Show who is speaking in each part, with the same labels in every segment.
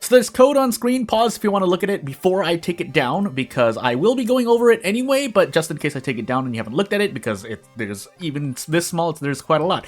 Speaker 1: So there's code on screen. Pause if you want to look at it before I take it down, because I will be going over it anyway, but just in case I take it down and you haven't looked at it, because there's even this small, there's quite a lot.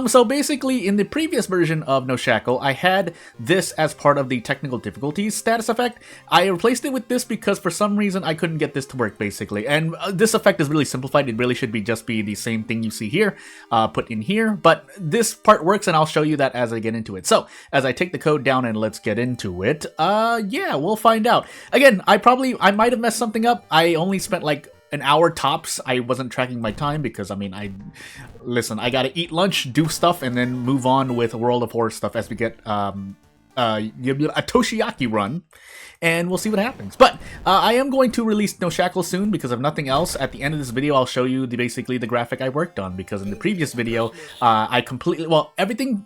Speaker 1: So basically, in the previous version of No Shackle, I had this as part of the technical difficulties status effect. I replaced it with this because for some reason I couldn't get this to work, basically. And this effect is really simplified. It really should just be the same thing you see here, put in here. But this part works, and I'll show you that as I get into it. So, as I take the code down and let's get into it, yeah, we'll find out. Again, I might have messed something up. I only spent like an hour tops. I wasn't tracking my time because, I mean, I gotta eat lunch, do stuff, and then move on with World of Horror stuff as we get a Toshiaki run, and we'll see what happens. But I am going to release No Shackle soon because of nothing else. At the end of this video, I'll show you basically the graphic I worked on, because in the previous video, I completely, well, everything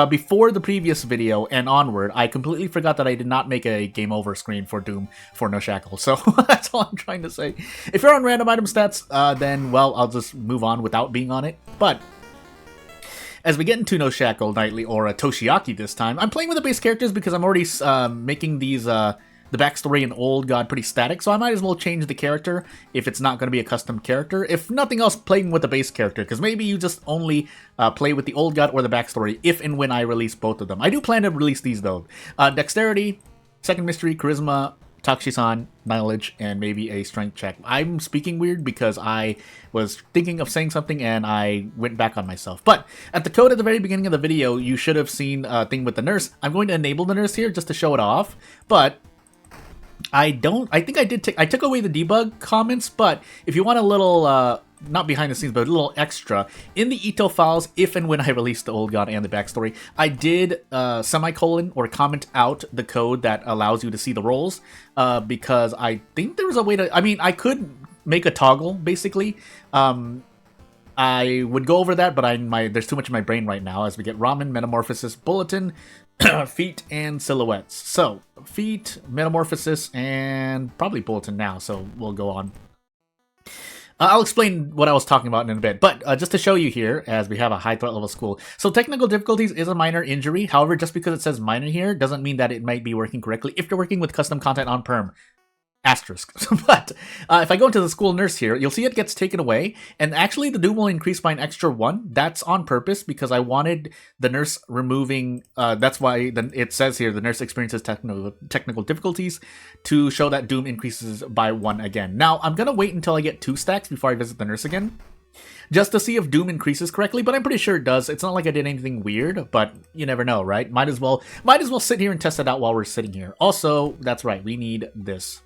Speaker 1: before the previous video and onward, I completely forgot that I did not make a game over screen for Doom for No Shackle. So that's all I'm trying to say. If you're on random item stats, then, well, I'll just move on without being on it. But as we get into No Shackle Nightly or Toshiaki this time, I'm playing with the base characters because I'm already making these the backstory in Old God pretty static, so I might as well change the character if it's not going to be a custom character. If nothing else, playing with the base character, because maybe you just only play with the Old God or the backstory if and when I release both of them. I do plan to release these though. Dexterity, Second Mystery, Charisma, Takshisan, Knowledge, and maybe a Strength check. I'm speaking weird because I was thinking of saying something and I went back on myself. But at the code at the very beginning of the video, you should have seen a thing with the nurse. I'm going to enable the nurse here just to show it off, but I think I took away the debug comments, but if you want a little, not behind the scenes, but a little extra, in the Ito files, if and when I release the Old God and the backstory, I did semicolon or comment out the code that allows you to see the roles, because I think there was a way to, I mean, I could make a toggle, basically. I would go over that, but there's too much in my brain right now as we get Ramen, Metamorphosis, Bulletin, feet, and silhouettes. So, feet, Metamorphosis, and probably Bulletin now, so we'll go on. I'll explain what I was talking about in a bit, but just to show you here, as we have a high threat level school. So technical difficulties is a minor injury. However, just because it says minor here doesn't mean that it might be working correctly if you're working with custom content on PERM. Asterisk. But if I go into the school nurse here, you'll see it gets taken away, and actually the doom will increase by an extra 1. That's on purpose because I wanted the nurse removing, that's why it says here the nurse experiences technical difficulties, to show that doom increases by 1 again. Now, I'm going to wait until I get 2 stacks before I visit the nurse again, just to see if doom increases correctly, but I'm pretty sure it does. It's not like I did anything weird, but you never know, right? Might as well sit here and test it out while we're sitting here. Also, that's right, we need this.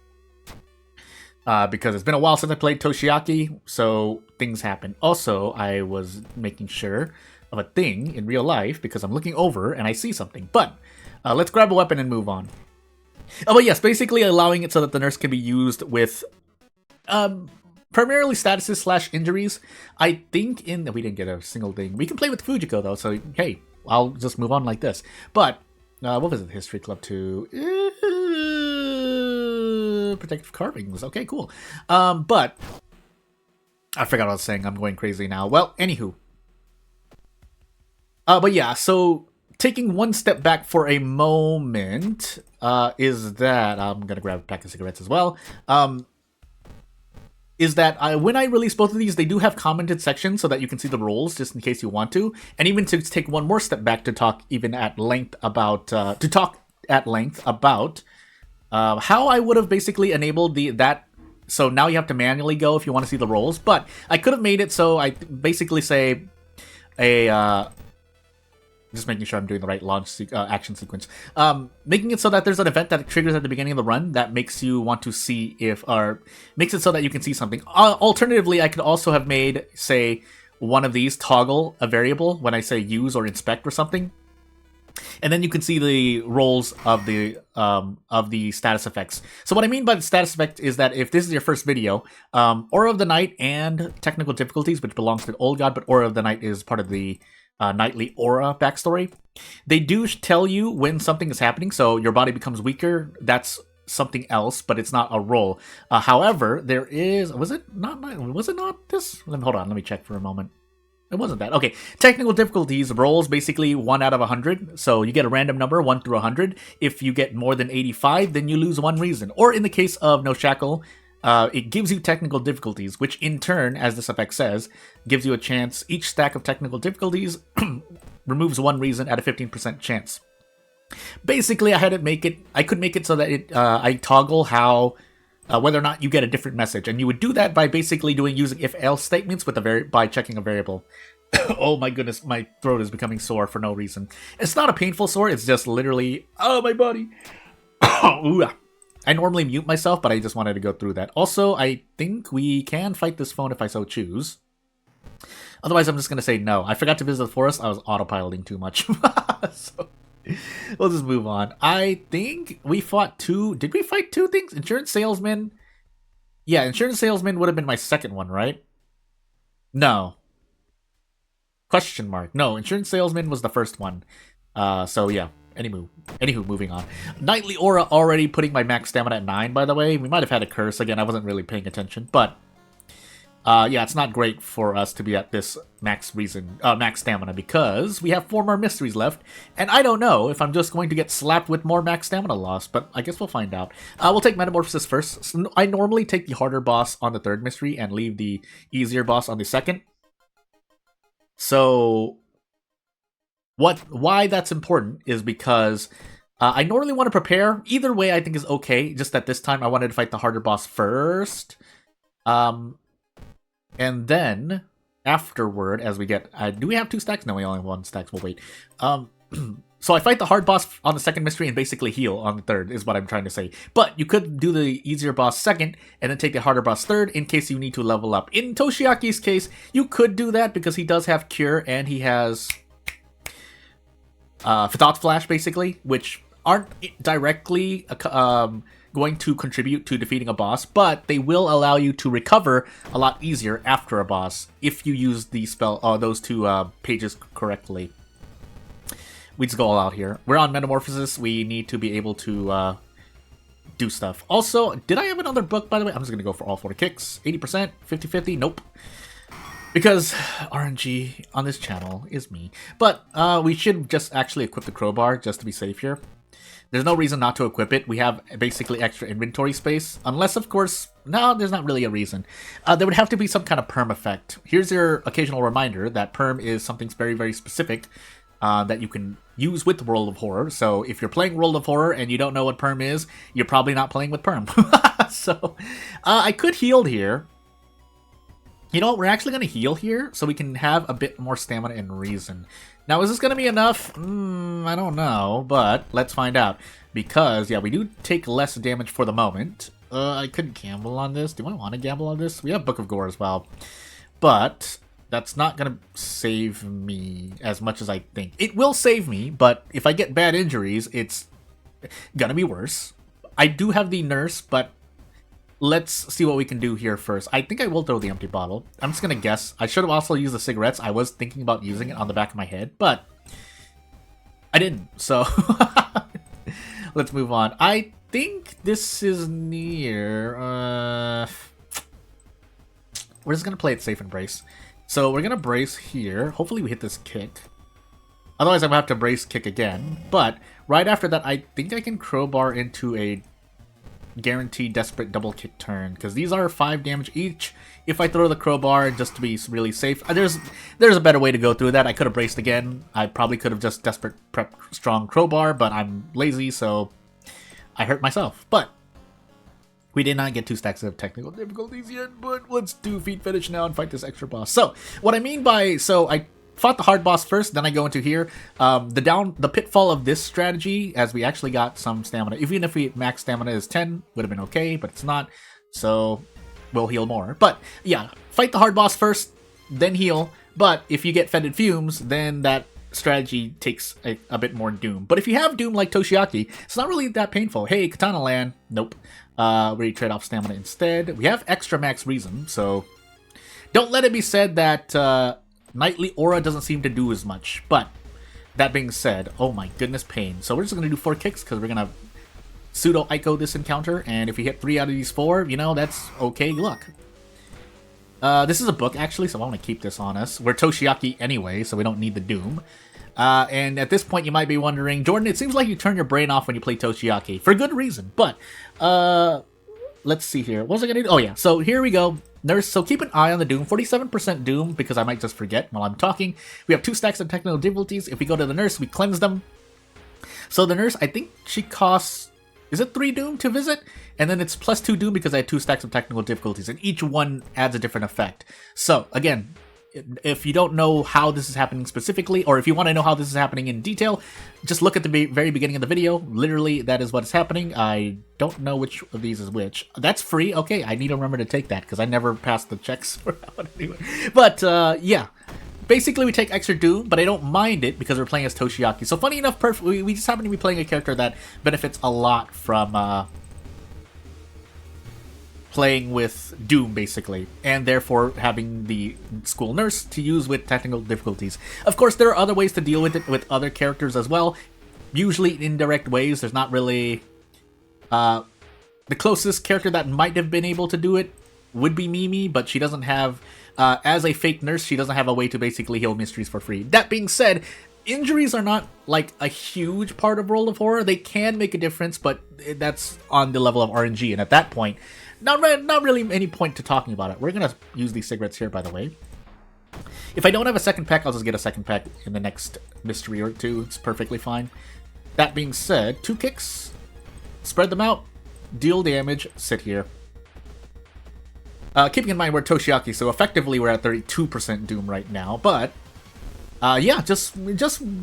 Speaker 1: Because it's been a while since I played Toshiaki, so things happen. Also, I was making sure of a thing in real life because I'm looking over and I see something. But let's grab a weapon and move on. Oh, but yes, basically allowing it so that the nurse can be used with primarily statuses / injuries. I think we didn't get a single thing. We can play with Fujiko though, so hey, I'll just move on like this. But we'll visit the History Club too. Protective carvings. Okay, cool. But I forgot what I was saying. I'm going crazy now. Well, anywho. But yeah, so taking one step back for a moment, is that I'm gonna grab a pack of cigarettes as well. Is that when I release both of these, they do have commented sections so that you can see the roles just in case you want to, and even to take one more step back to talk at length about how I would have basically enabled that. So now you have to manually go if you want to see the roles, but I could have made it so I basically say just making sure I'm doing the right launch action sequence. Making it so that there's an event that triggers at the beginning of the run that makes you want to see makes it so that you can see something. Alternatively, I could also have made, say, one of these toggle a variable when I say use or inspect or something. And then you can see the roles of the status effects. So what I mean by the status effect is that if this is your first video, Aura of the Night and Technical Difficulties, which belongs to the Old God, but Aura of the Night is part of the Nightly Aura backstory, they do tell you when something is happening, so your body becomes weaker. That's something else, but it's not a role. However, there is... Was it not this? Hold on, let me check for a moment. It wasn't that. Okay, technical difficulties rolls basically 1 out of 100. So you get a random number, 1 through 100. If you get more than 85, then you lose 1 reason. Or in the case of No Shackle, it gives you technical difficulties, which in turn, as this effect says, gives you a chance. Each stack of technical difficulties removes 1 reason at a 15% chance. Basically, I could make it so that I toggle how whether or not you get a different message, and you would do that by basically using if-else statements by checking a variable. Oh my goodness, my throat is becoming sore for no reason. It's not a painful sore, it's just literally, oh my body. I normally mute myself, but I just wanted to go through that. Also, I think we can fight this phone if I so choose. Otherwise, I'm just going to say no. I forgot to visit the forest. I was autopiloting too much. So, we'll just move on. I think we fought 2... Did we fight 2 things? Insurance salesman? Yeah, insurance salesman would have been my second one, right? No. Question mark. No, insurance salesman was the first one. So yeah. Anywho, moving on. Knightly Aura already putting my max stamina at 9, by the way. We might have had a curse. Again, I wasn't really paying attention. But, yeah, it's not great for us to be at this max stamina because we have 4 more mysteries left. And I don't know if I'm just going to get slapped with more max stamina loss, but I guess we'll find out. We'll take Metamorphosis first. So I normally take the harder boss on the 3rd mystery and leave the easier boss on the 2nd. So... why that's important is because I normally want to prepare. Either way I think is okay, just that this time I wanted to fight the harder boss first. And then, afterward, as we get... do we have 2 stacks? No, we only have 1 stack. We'll wait. So I fight the hard boss on the 2nd mystery and basically heal on the 3rd, is what I'm trying to say. But you could do the easier boss 2nd, and then take the harder boss 3rd, in case you need to level up. In Toshiaki's case, you could do that, because he does have Cure, and he has... Thought Flash, basically, which aren't directly going to contribute to defeating a boss, but they will allow you to recover a lot easier after a boss if you use the those 2 pages correctly. We just go all out here. We're on Metamorphosis. We need to be able to do stuff. Also, did I have another book, by the way? I'm just going to go for all 40 kicks. 80%? 50-50? Nope. Because RNG on this channel is me. But we should just actually equip the crowbar just to be safe here. There's no reason not to equip it. We have basically extra inventory space. Unless, of course... No, there's not really a reason. There would have to be some kind of PERM effect. Here's your occasional reminder that PERM is something very, very specific that you can use with World of Horror. So if you're playing World of Horror and you don't know what PERM is, you're probably not playing with PERM. So I could heal here. You know what, we're actually going to heal here, so we can have a bit more stamina and reason. Now, is this going to be enough? I don't know, but let's find out. Because, yeah, we do take less damage for the moment. I couldn't gamble on this. Do I want to gamble on this? We have Book of Gore as well. But that's not going to save me as much as I think. It will save me, but if I get bad injuries, it's going to be worse. I do have the nurse, but... let's see what we can do here first. I think I will throw the empty bottle. I'm just going to guess. I should have also used the cigarettes. I was thinking about using it on the back of my head, but I didn't. So let's move on. I think this is near... we're just going to play it safe and brace. So we're going to brace here. Hopefully we hit this kick. Otherwise I'm going to have to brace kick again. But right after that, I think I can crowbar into a guaranteed desperate double kick turn, because these are 5 damage each if I throw the crowbar, just to be really safe. There's a better way to go through that. I could have braced again. I probably could have just desperate prep strong crowbar, but I'm lazy, so I hurt myself. But we did not get 2 stacks of technical difficulties yet, but let's do feat fetish now and fight this extra boss. So what I mean by, so I fought the hard boss first, then I go into here. The pitfall of this strategy, as we actually got some stamina. Even if max stamina is 10, would have been okay, but it's not. So we'll heal more. But yeah, fight the hard boss first, then heal. But if you get fetid fumes, then that strategy takes a bit more doom. But if you have doom like Toshiaki, it's not really that painful. Hey, Katana land. Nope. We trade off stamina instead. We have extra max reason, so don't let it be said that Knightly Aura doesn't seem to do as much. But that being said, oh my goodness, pain. So we're just going to do 4 kicks because we're going to pseudo-Ico this encounter. And if we hit 3 out of these 4, you know, that's okay luck. This is a book, actually, so I want to keep this on us. We're Toshiaki anyway, so we don't need the Doom. And at this point, you might be wondering, Jordan, it seems like you turn your brain off when you play Toshiaki. For good reason, but, let's see here. What was I going to do? Oh, yeah. So here we go. Nurse, so keep an eye on the Doom. 47% Doom, because I might just forget while I'm talking. We have 2 stacks of technical difficulties. If we go to the Nurse, we cleanse them. So the Nurse, I think she costs... Is it 3 Doom to visit? And then it's plus 2 Doom because I had 2 stacks of technical difficulties, and each one adds a different effect. So, again, if you don't know how this is happening specifically, or if you want to know how this is happening in detail, just look at the very beginning of the video. Literally, that is what is happening. I don't know which of these is which. That's free. Okay, I need to remember to take that, because I never passed the checks for that one anyway. But, yeah. Basically, we take extra Doom, but I don't mind it because we're playing as Toshiaki. So funny enough, we just happen to be playing a character that benefits a lot from playing with Doom, basically, and therefore having the school nurse to use with technical difficulties. Of course, there are other ways to deal with it with other characters as well, usually indirect ways. There's not really... the closest character that might have been able to do it would be Mimi, but she doesn't have... as a fake nurse, she doesn't have a way to basically heal mysteries for free. That being said, injuries are not like a huge part of World of Horror. They can make a difference, but that's on the level of RNG, and at that point, not really any point to talking about it. We're gonna use these cigarettes here, by the way. If I don't have a second pack, I'll just get a second pack in the next mystery or 2. It's perfectly fine. That being said, 2 kicks, spread them out, deal damage, sit here. Keeping in mind we're Toshiaki, so effectively we're at 32% Doom right now, but yeah, just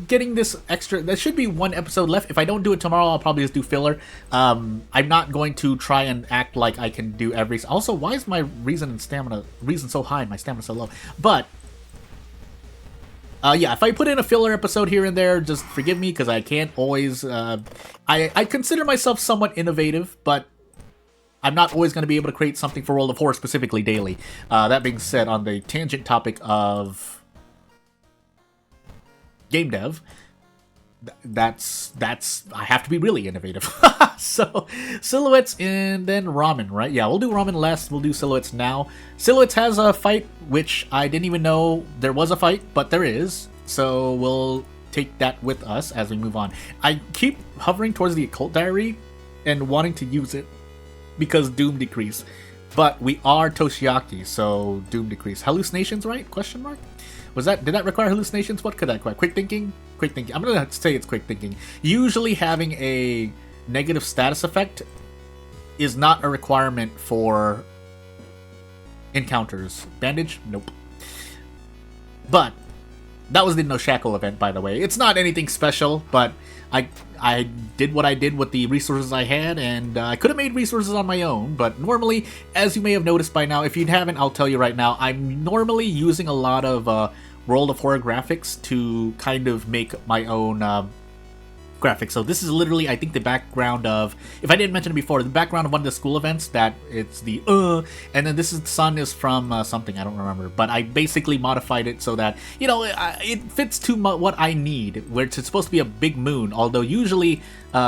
Speaker 1: getting this extra. There should be 1 episode left. If I don't do it tomorrow, I'll probably just do filler. I'm not going to try and act like I can do every... Also, why is my reason so high and my stamina so low? But yeah, if I put in a filler episode here and there, just forgive me, because I can't always... I consider myself somewhat innovative, but I'm not always going to be able to create something for World of Horror specifically daily. That being said, on the tangent topic of game dev, that's I have to be really innovative. So Silhouettes and then Ramen, right? Yeah, we'll do Ramen last, we'll do Silhouettes now. Silhouettes has a fight, which I didn't even know there was a fight, but there is. So we'll take that with us as we move on. I keep hovering towards the Occult Diary and wanting to use it because Doom decrease. But we are Toshiaki, so Doom decrease. Hallucinations, right? Question mark? Did that require hallucinations? What could that require? Quick thinking? Quick thinking. I'm gonna have to say it's quick thinking. Usually having a negative status effect is not a requirement for encounters. Bandage? Nope. But that was the No Shackle event, by the way. It's not anything special, but I did what I did with the resources I had, and I could have made resources on my own, but normally, as you may have noticed by now, if you haven't, I'll tell you right now, I'm normally using a lot of World of Horror graphics to kind of make my own graphics. So this is literally, I think, the background of, if I didn't mention it before, the background of one of the school events, that it's the and then this is, the sun is from something, I don't remember, but I basically modified it so that, you know, it fits to what I need, where it's supposed to be a big moon, although usually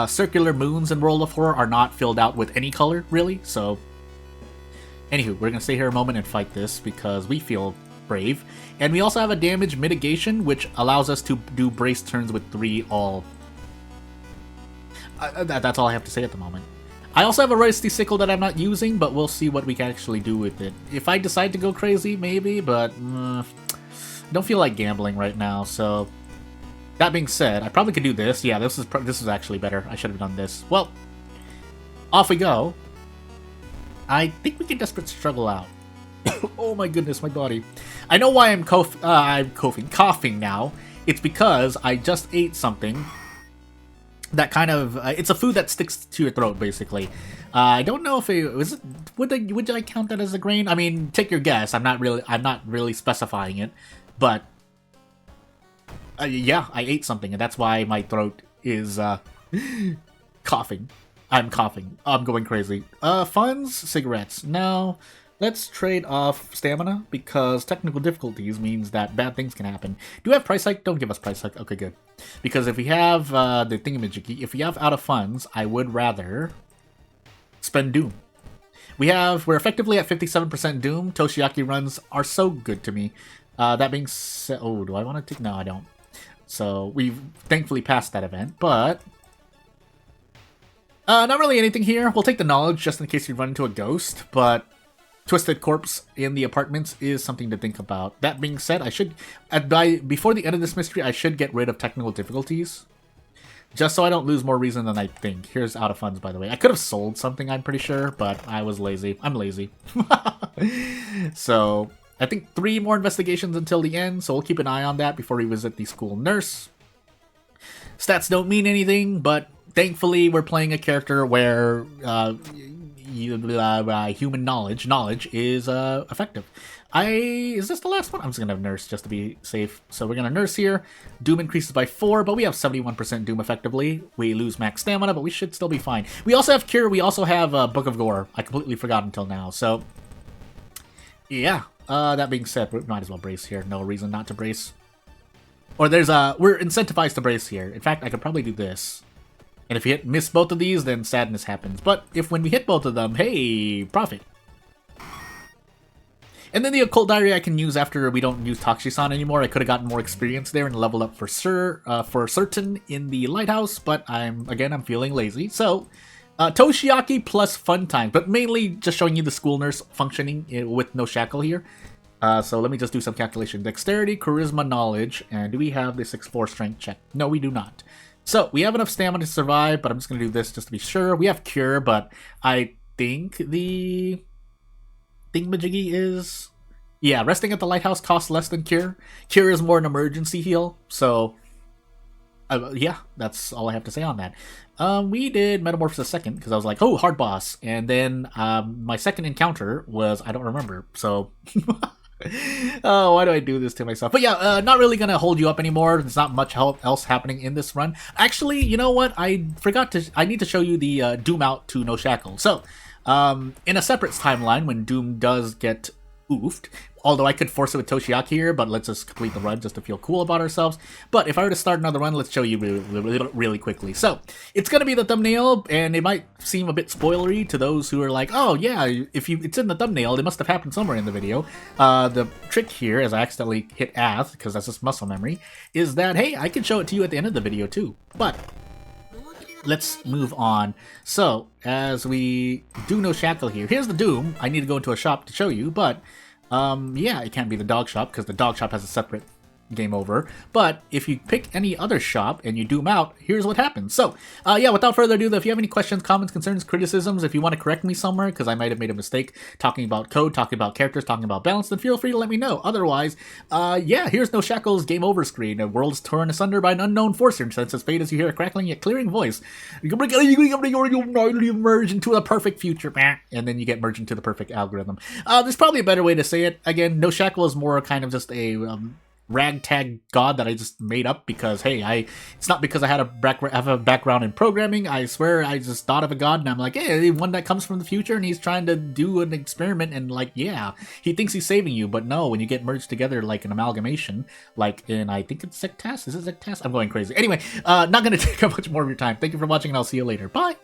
Speaker 1: circular moons in World of Horror are not filled out with any color, really. So anywho, we're gonna stay here a moment and fight this because we feel brave, and we also have a damage mitigation, which allows us to do brace turns with 3 all. That's all I have to say at the moment. I also have a rusty sickle that I'm not using, but we'll see what we can actually do with it. If I decide to go crazy, maybe, but don't feel like gambling right now. So that being said, I probably could do this. Yeah, this is actually better. I should have done this. Well, off we go. I think we can Desperate Struggle out. Oh my goodness, my body. I know why I'm coughing now. It's because I just ate something that kind of it's a food that sticks to your throat, basically. I don't know if it was. Would I count that as a grain? I mean, take your guess. I'm not really specifying it, but yeah, I ate something, and that's why my throat is coughing. I'm coughing. I'm going crazy. Funds, cigarettes. No. Let's trade off stamina, because technical difficulties means that bad things can happen. Do we have price hike? Don't give us price hike. Okay, good. Because if we have the thingamajiggy, if we have out of funds, I would rather spend Doom. we're effectively at 57% Doom. Toshiaki runs are so good to me. That being said, oh, do I want to take? No, I don't. So we've thankfully passed that event, but not really anything here. We'll take the knowledge just in case we run into a ghost, but Twisted Corpse in the apartments is something to think about. That being said, I should, before the end of this mystery, I should get rid of technical difficulties. Just so I don't lose more reason than I think. Here's out of funds, by the way. I could have sold something, I'm pretty sure, but I was lazy. I'm lazy. So, I think 3 more investigations until the end, so we'll keep an eye on that before we visit the school nurse. Stats don't mean anything, but thankfully we're playing a character where human knowledge is effective. Is this the last one? I'm just gonna nurse just to be safe. So we're gonna nurse here. Doom increases by 4, but we have 71% Doom effectively. We lose max stamina, but we should still be fine. We also have Cure. We also have Book of Gore. I completely forgot until now. So yeah. That being said, we might as well brace here. No reason not to brace. Or we're incentivized to brace here. In fact, I could probably do this. And if you miss both of these, then sadness happens. But when we hit both of them, hey, profit. And then the Occult Diary I can use after we don't use Takshisan anymore. I could have gotten more experience there and leveled up for certain in the Lighthouse, but I'm feeling lazy. So, Toshiaki plus fun time, but mainly just showing you the school nurse functioning with no shackle here. So let me just do some calculation. Dexterity, Charisma, Knowledge, and do we have the 6'4" strength check? No, we do not. So, we have enough stamina to survive, but I'm just going to do this just to be sure. We have Cure, but I think the thingamajiggy is... Yeah, resting at the Lighthouse costs less than Cure. Cure is more an emergency heal, so... yeah, that's all I have to say on that. We did Metamorphosis second, because I was like, oh, hard boss. And then my second encounter was... I don't remember, so... Oh, why do I do this to myself? But yeah, not really gonna hold you up anymore. There's not much else happening in this run. Actually, you know what? I need to show you the Doom out to no shackle. So, in a separate timeline, when Doom does get oofed, although I could force it with Toshiaki here, but let's just complete the run just to feel cool about ourselves. But if I were to start another run, let's show you really quickly. So, it's going to be the thumbnail, and it might seem a bit spoilery to those who are like, oh yeah, it's in the thumbnail, it must have happened somewhere in the video. The trick here, as I accidentally hit Ath, because that's just muscle memory, is that, hey, I can show it to you at the end of the video too. But let's move on. So, as we do no shackle here, here's the Doom. I need to go into a shop to show you, but yeah, it can't be the dog shop because the dog shop has a separate game over. But if you pick any other shop and you Doom out, here's what happens. So, yeah, without further ado, if you have any questions, comments, concerns, criticisms, if you want to correct me somewhere, because I might have made a mistake talking about code, talking about characters, talking about balance, then feel free to let me know. Otherwise, yeah, here's No Shackles game over screen. The world's torn asunder by an unknown force, and since its fate as you hear a crackling yet clearing voice. You merge into a perfect future, and then you get merged into the perfect algorithm. There's probably a better way to say it. Again, No Shackle is more kind of just a ragtag god that I just made up because, hey, it's not because I have a background in programming. I swear I just thought of a god and I'm like, hey, one that comes from the future and he's trying to do an experiment and like, yeah, he thinks he's saving you, but no, when you get merged together like an amalgamation, like in, I think it's Sectas. Is it Sectas? I'm going crazy. Anyway, not going to take up much more of your time. Thank you for watching and I'll see you later. Bye!